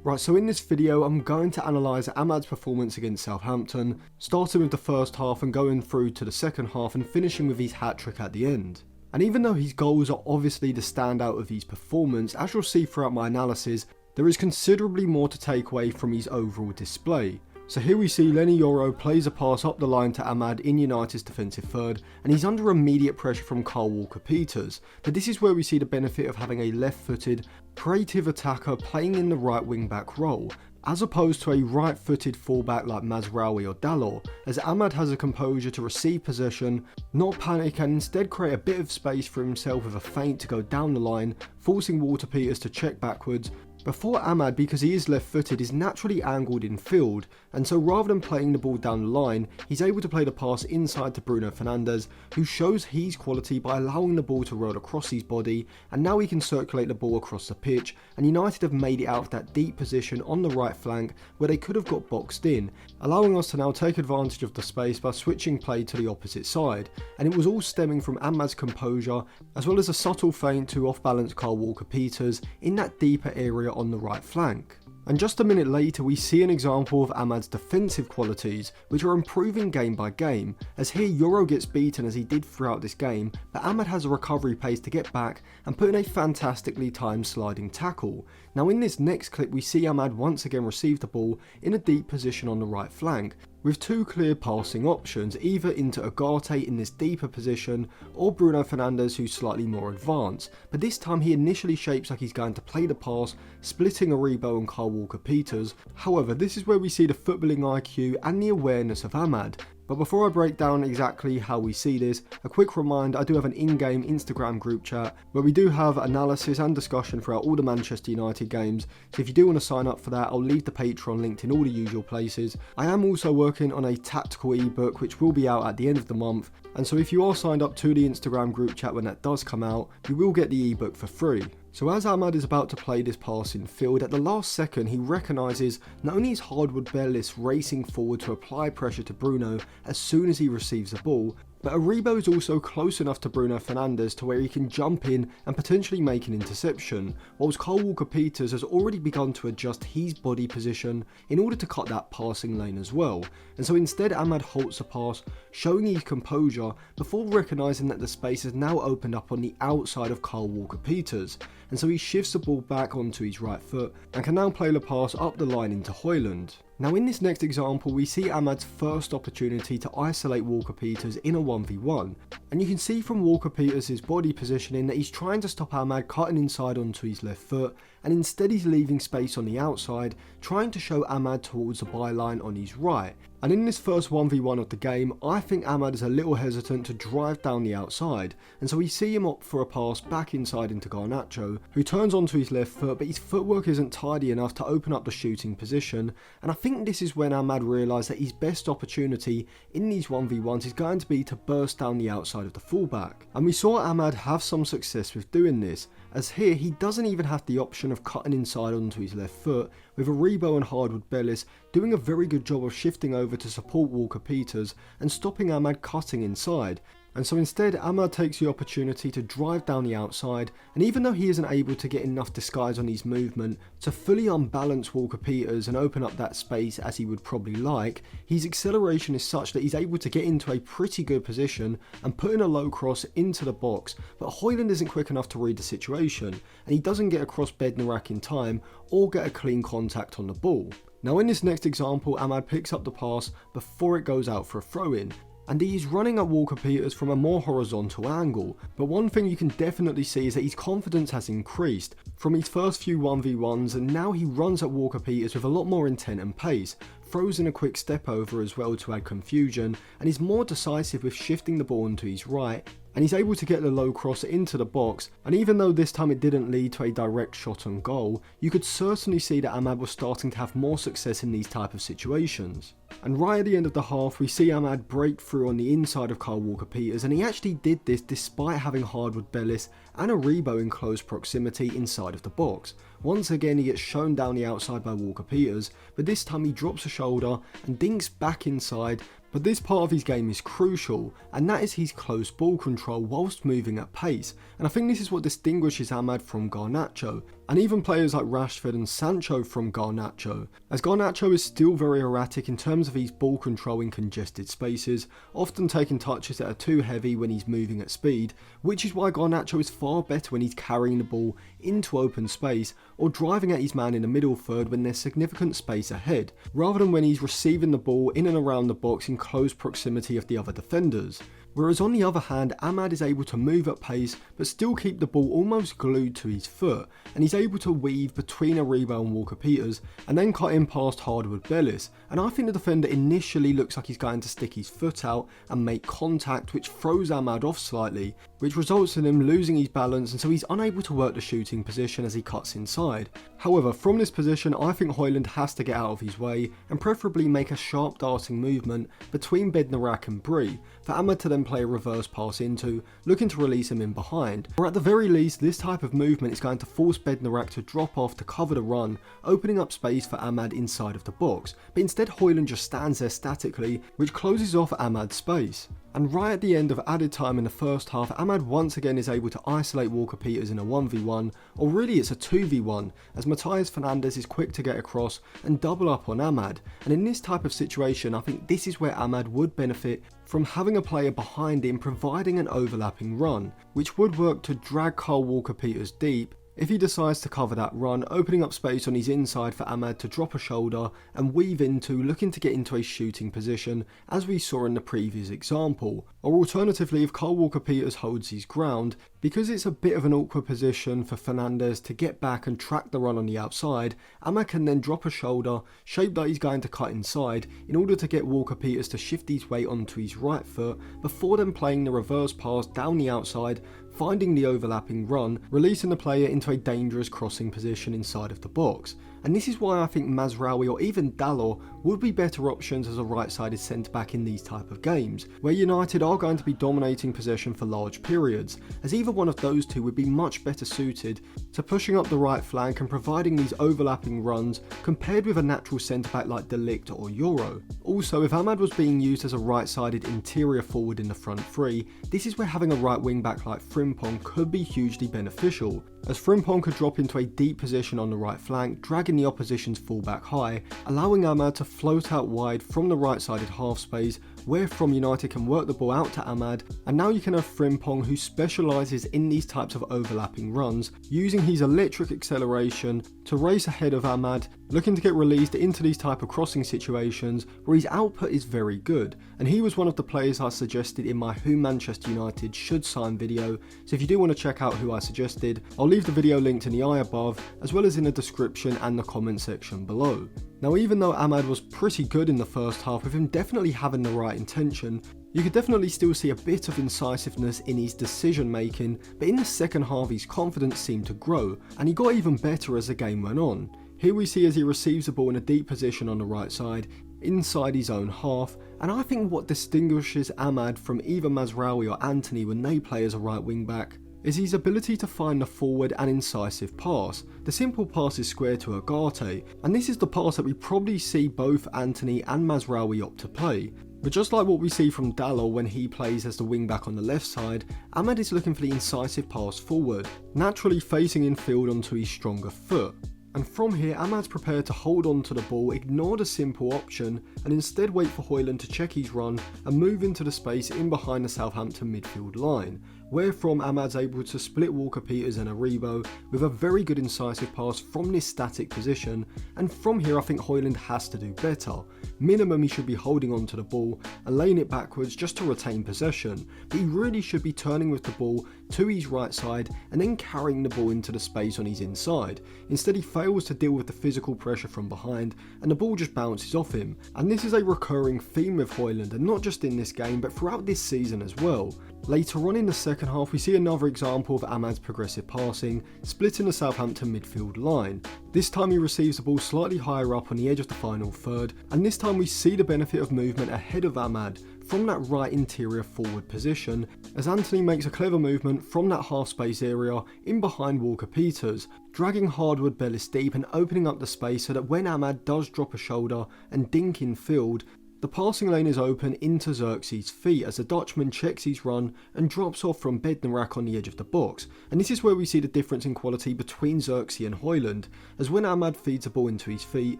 Right, so in this video I'm going to analyse Ahmad's performance against Southampton, starting with the first half and going through to the second half and finishing with his hat-trick at the end. And even though his goals are obviously the standout of his performance, as you'll see throughout my analysis, there is considerably more to take away from his overall display. So here we see Lenny Yoro plays a pass up the line to Ahmad in United's defensive third, and he's under immediate pressure from Kyle Walker-Peters. But this is where we see the benefit of having a left-footed, creative attacker playing in the right wing-back role, as opposed to a right-footed fullback like Mazraoui or Dalot, as Ahmad has a composure to receive possession, not panic, and instead create a bit of space for himself with a feint to go down the line, forcing Walker-Peters to check backwards, before Ahmad, because he is left-footed, is naturally angled in field, and so rather than playing the ball down the line, he's able to play the pass inside to Bruno Fernandes, who shows his quality by allowing the ball to roll across his body, and now he can circulate the ball across the pitch, and United have made it out of that deep position on the right flank where they could have got boxed in, allowing us to now take advantage of the space by switching play to the opposite side, and it was all stemming from Ahmad's composure, as well as a subtle feint to off-balance Kyle Walker-Peters in that deeper area on the right flank. And just a minute later we see an example of Ahmad's defensive qualities, which are improving game by game, as here Yoro gets beaten as he did throughout this game, but Ahmad has a recovery pace to get back and put in a fantastically timed sliding tackle. Now in this next clip we see Ahmad once again receive the ball in a deep position on the right flank, with two clear passing options, either into Ugarte in this deeper position or Bruno Fernandes who's slightly more advanced, but this time he initially shapes like he's going to play the pass, splitting Aribo and Kyle Walker-Peters. However, this is where we see the footballing IQ and the awareness of Ahmad. But before I break down exactly how we see this, a quick reminder, I do have an in-game Instagram group chat where we do have analysis and discussion throughout all the Manchester United games, so if you do want to sign up for that, I'll leave the Patreon linked in all the usual places. I am also working on a tactical ebook which will be out at the end of the month, and so if you are signed up to the Instagram group chat when that does come out, you will get the ebook for free. So as Ahmad is about to play this pass in field, at the last second he recognises not only is Hardwood Bellis racing forward to apply pressure to Bruno as soon as he receives the ball, but Aribo is also close enough to Bruno Fernandes to where he can jump in and potentially make an interception, whilst Kyle Walker-Peters has already begun to adjust his body position in order to cut that passing lane as well. And so instead Ahmad halts the pass, showing his composure before recognising that the space has now opened up on the outside of Kyle Walker-Peters, and so he shifts the ball back onto his right foot and can now play the pass up the line into Højlund. Now in this next example we see Ahmad's first opportunity to isolate Walker-Peters in a 1v1, and you can see from Walker-Peters' body positioning that he's trying to stop Ahmad cutting inside onto his left foot, and instead he's leaving space on the outside, trying to show Ahmad towards the byline on his right. And in this first 1v1 of the game, I think Ahmad is a little hesitant to drive down the outside, and so we see him opt for a pass back inside into Garnacho, who turns onto his left foot, but his footwork isn't tidy enough to open up the shooting position, and I think this is when Ahmad realised that his best opportunity in these 1v1s is going to be to burst down the outside of the fullback. And we saw Ahmad have some success with doing this, as here he doesn't even have the option of cutting inside onto his left foot, with Aribo and Hardwood Bellis doing a very good job of shifting over to support Walker-Peters and stopping Ahmad cutting inside. And so instead Ahmad takes the opportunity to drive down the outside, and even though he isn't able to get enough disguise on his movement to fully unbalance Walker-Peters and open up that space as he would probably like, his acceleration is such that he's able to get into a pretty good position and put in a low cross into the box, but Højlund isn't quick enough to read the situation, and he doesn't get across Bednarek in time or get a clean contact on the ball. Now in this next example, Ahmad picks up the pass before it goes out for a throw-in, and he is running at Walker-Peters from a more horizontal angle, but one thing you can definitely see is that his confidence has increased from his first few 1v1s, and now he runs at Walker-Peters with a lot more intent and pace, throws in a quick step over as well to add confusion, and is more decisive with shifting the ball onto his right, and he's able to get the low cross into the box. And even though this time it didn't lead to a direct shot on goal, you could certainly see that Ahmad was starting to have more success in these type of situations. And right at the end of the half we see Ahmad break through on the inside of Kyle Walker-Peters, and he actually did this despite having Hardwood Bellis and Aribo in close proximity inside of the box. Once again he gets shown down the outside by Walker-Peters, but this time he drops a shoulder and dinks back inside. But this part of his game is crucial, and that is his close ball control whilst moving at pace, and I think this is what distinguishes Ahmad from Garnacho, and even players like Rashford and Sancho from Garnacho, as Garnacho is still very erratic in terms of his ball control in congested spaces, often taking touches that are too heavy when he's moving at speed, which is why Garnacho is far better when he's carrying the ball into open space or driving at his man in the middle third when there's significant space ahead, rather than when he's receiving the ball in and around the box in close proximity of the other defenders. Whereas on the other hand, Ahmad is able to move at pace but still keep the ball almost glued to his foot, and he's able to weave between Aribo and Walker-Peters and then cut in past Harwood-Bellis, and I think the defender initially looks like he's going to stick his foot out and make contact, which throws Ahmad off slightly, which results in him losing his balance, and so he's unable to work the shooting position as he cuts inside. However, from this position I think Højlund has to get out of his way and preferably make a sharp darting movement between Bednarek and Brie for Ahmad to then play a reverse pass into, looking to release him in behind, or at the very least this type of movement is going to force Bednarek to drop off to cover the run, opening up space for Ahmad inside of the box, but instead Højlund just stands there statically, which closes off Ahmad's space. And right at the end of added time in the first half, Ahmad once again is able to isolate Walker-Peters in a 1v1, or really it's a 2v1, as Matthias Fernandes is quick to get across and double up on Ahmad, and in this type of situation I think this is where Ahmad would benefit from having a player behind him providing an overlapping run, which would work to drag Kyle Walker-Peters deep if he decides to cover that run, opening up space on his inside for Ahmad to drop a shoulder and weave into, looking to get into a shooting position as we saw in the previous example. Or alternatively, if Kyle Walker-Peters holds his ground, because it's a bit of an awkward position for Fernandes to get back and track the run on the outside, Ahmad can then drop a shoulder, shape that he's going to cut inside in order to get Walker-Peters to shift his weight onto his right foot before then playing the reverse pass down the outside, finding the overlapping run, releasing the player into a dangerous crossing position inside of the box. And this is why I think Mazraoui or even Dalot would be better options as a right-sided centre-back in these type of games, where United are going to be dominating possession for large periods, as either one of those two would be much better suited to pushing up the right flank and providing these overlapping runs compared with a natural centre-back like De Ligt or Euro. Also, if Ahmad was being used as a right-sided interior forward in the front three, this is where having a right wing-back like Frimpong could be hugely beneficial, as Frimpong could drop into a deep position on the right flank, dragging the opposition's fullback high, allowing Ahmad to float out wide from the right-sided half space, where from United can work the ball out to Ahmad, and now you can have Frimpong, who specialises in these types of overlapping runs, using his electric acceleration to race ahead of Ahmad, looking to get released into these type of crossing situations where his output is very good, and he was one of the players I suggested in my Who Manchester United Should Sign video, so if you do want to check out who I suggested, I'll leave the video linked in the eye above, as well as in the description and the comment section below. Now, even though Ahmad was pretty good in the first half, with him definitely having the right intention, you could definitely still see a bit of incisiveness in his decision making, but in the second half his confidence seemed to grow, and he got even better as the game went on. Here we see as he receives the ball in a deep position on the right side, inside his own half, and I think what distinguishes Ahmad from either Mazraoui or Antony when they play as a right wing back is his ability to find the forward and incisive pass. The simple pass is square to Ugarte, and this is the pass that we probably see both Antony and Mazraoui opt to play. But just like what we see from Dalot when he plays as the wing back on the left side, Ahmad is looking for the incisive pass forward, naturally facing in field onto his stronger foot. And from here, Ahmad's prepared to hold on to the ball, ignore the simple option, and instead wait for Højlund to check his run and move into the space in behind the Southampton midfield line, wherefrom Ahmad's able to split Walker-Peters and Aribo with a very good incisive pass from this static position, and from here I think Højlund has to do better. Minimum he should be holding on to the ball and laying it backwards just to retain possession, but he really should be turning with the ball to his right side and then carrying the ball into the space on his inside. Instead he fails to deal with the physical pressure from behind and the ball just bounces off him, and this is a recurring theme with Højlund, and not just in this game but throughout this season as well. Later on in the second half we see another example of Ahmad's progressive passing, splitting the Southampton midfield line. This time he receives the ball slightly higher up on the edge of the final third, and this time we see the benefit of movement ahead of Ahmad from that right interior forward position, as Antony makes a clever movement from that half space area in behind Walker-Peters, dragging Harwood-Bellis deep and opening up the space so that when Ahmad does drop a shoulder and dink in field, the passing lane is open into Xerxes' feet as the Dutchman checks his run and drops off from Bednarek on the edge of the box. And this is where we see the difference in quality between Xerxes and Højlund, as when Ahmad feeds the ball into his feet,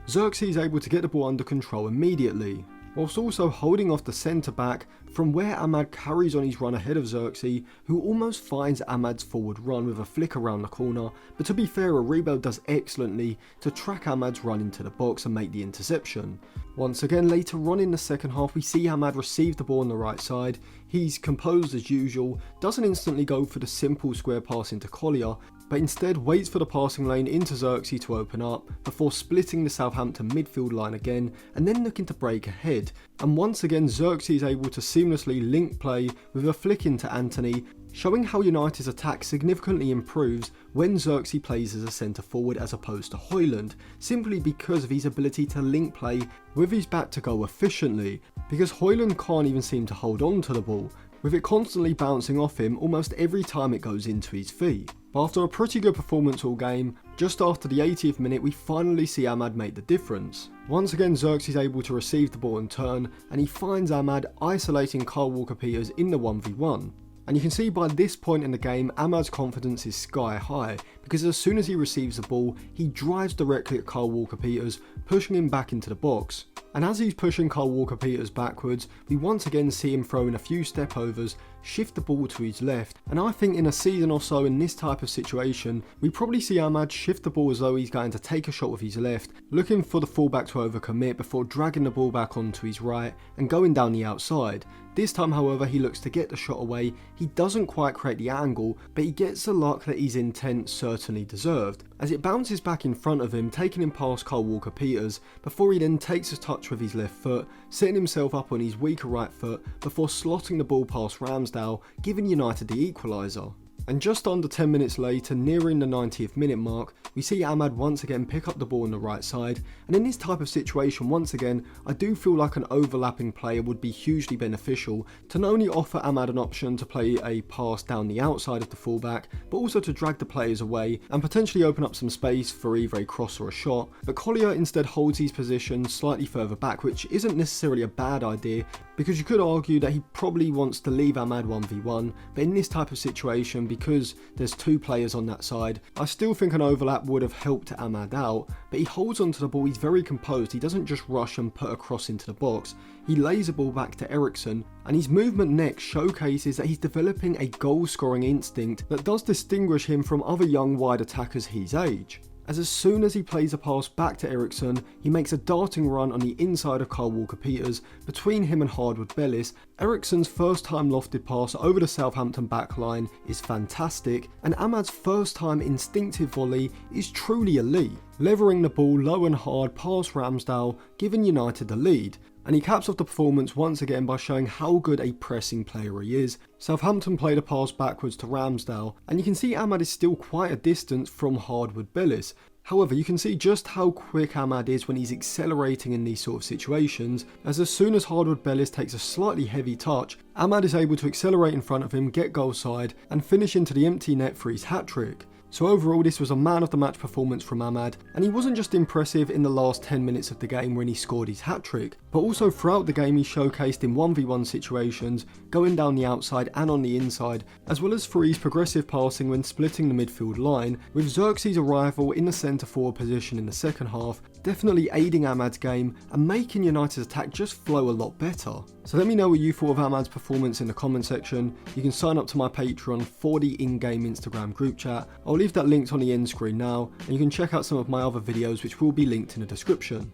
Xerxes is able to get the ball under control immediately, whilst also holding off the centre back from where Ahmad carries on his run ahead of Xerxes, who almost finds Ahmad's forward run with a flick around the corner, but to be fair, Aribo does excellently to track Ahmad's run into the box and make the interception. Once again, later on in the second half, we see Ahmad receive the ball on the right side. He's composed as usual, doesn't instantly go for the simple square pass into Collier, but instead waits for the passing lane into Xerxes to open up before splitting the Southampton midfield line again and then looking to break ahead. And once again, Xerxes is able to seamlessly link play with a flick into Anthony, showing how United's attack significantly improves when Xerxes plays as a centre forward as opposed to Højlund, simply because of his ability to link play with his back to goal efficiently, because Højlund can't even seem to hold on to the ball, with it constantly bouncing off him almost every time it goes into his feet. But after a pretty good performance all game, just after the 80th minute we finally see Ahmad make the difference. Once again, Xerxes is able to receive the ball and turn, and he finds Ahmad isolating Kyle Walker-Peters in the 1v1. And you can see by this point in the game, Ahmad's confidence is sky high, because as soon as he receives the ball, he drives directly at Kyle Walker-Peters, pushing him back into the box. And as he's pushing Kyle Walker-Peters backwards, we once again see him throw in a few step overs, shift the ball to his left, and I think in a season or so in this type of situation, we probably see Ahmad shift the ball as though he's going to take a shot with his left, looking for the fullback to overcommit before dragging the ball back onto his right and going down the outside. This time, however, he looks to get the shot away. He doesn't quite create the angle, but he gets the luck that his intent certainly deserved, as it bounces back in front of him, taking him past Kyle Walker-Peters, before he then takes a touch with his left foot, setting himself up on his weaker right foot before slotting the ball past Ramsdale, giving United the equaliser. And just under 10 minutes later, nearing the 90th minute mark, we see Ahmad once again pick up the ball on the right side, and in this type of situation, once again, I do feel like an overlapping player would be hugely beneficial to not only offer Ahmad an option to play a pass down the outside of the fullback, but also to drag the players away and potentially open up some space for either a cross or a shot. But Collier instead holds his position slightly further back, which isn't necessarily a bad idea, because you could argue that he probably wants to leave Ahmad 1v1, but in this type of situation, because there's two players on that side, I still think an overlap would have helped Ahmad out, but he holds onto the ball, he's very composed, he doesn't just rush and put a cross into the box, he lays the ball back to Eriksson, and his movement next showcases that he's developing a goal scoring instinct that does distinguish him from other young wide attackers his age. As soon as he plays a pass back to Eriksson, he makes a darting run on the inside of Kyle Walker-Peters between him and Hardwood Bellis. Eriksson's first time lofted pass over the Southampton backline is fantastic, and Ahmad's first time instinctive volley is truly elite, levering the ball low and hard past Ramsdale, giving United the lead. And he caps off the performance once again by showing how good a pressing player he is. Southampton played a pass backwards to Ramsdale, and you can see Ahmad is still quite a distance from Hardwood Bellis. However, you can see just how quick Ahmad is when he's accelerating in these sort of situations, as soon as Hardwood Bellis takes a slightly heavy touch, Ahmad is able to accelerate in front of him, get goal side, and finish into the empty net for his hat-trick. So overall, this was a man of the match performance from Ahmad, and he wasn't just impressive in the last 10 minutes of the game when he scored his hat-trick, but also throughout the game he showcased in 1v1 situations, going down the outside and on the inside, as well as for his progressive passing when splitting the midfield line, with Xerxes' arrival in the centre forward position in the second half, definitely aiding Ahmad's game and making United's attack just flow a lot better. So let me know what you thought of Ahmad's performance in the comment section. You can sign up to my Patreon for the in-game Instagram group chat. I'll leave that linked on the end screen now, and you can check out some of my other videos which will be linked in the description.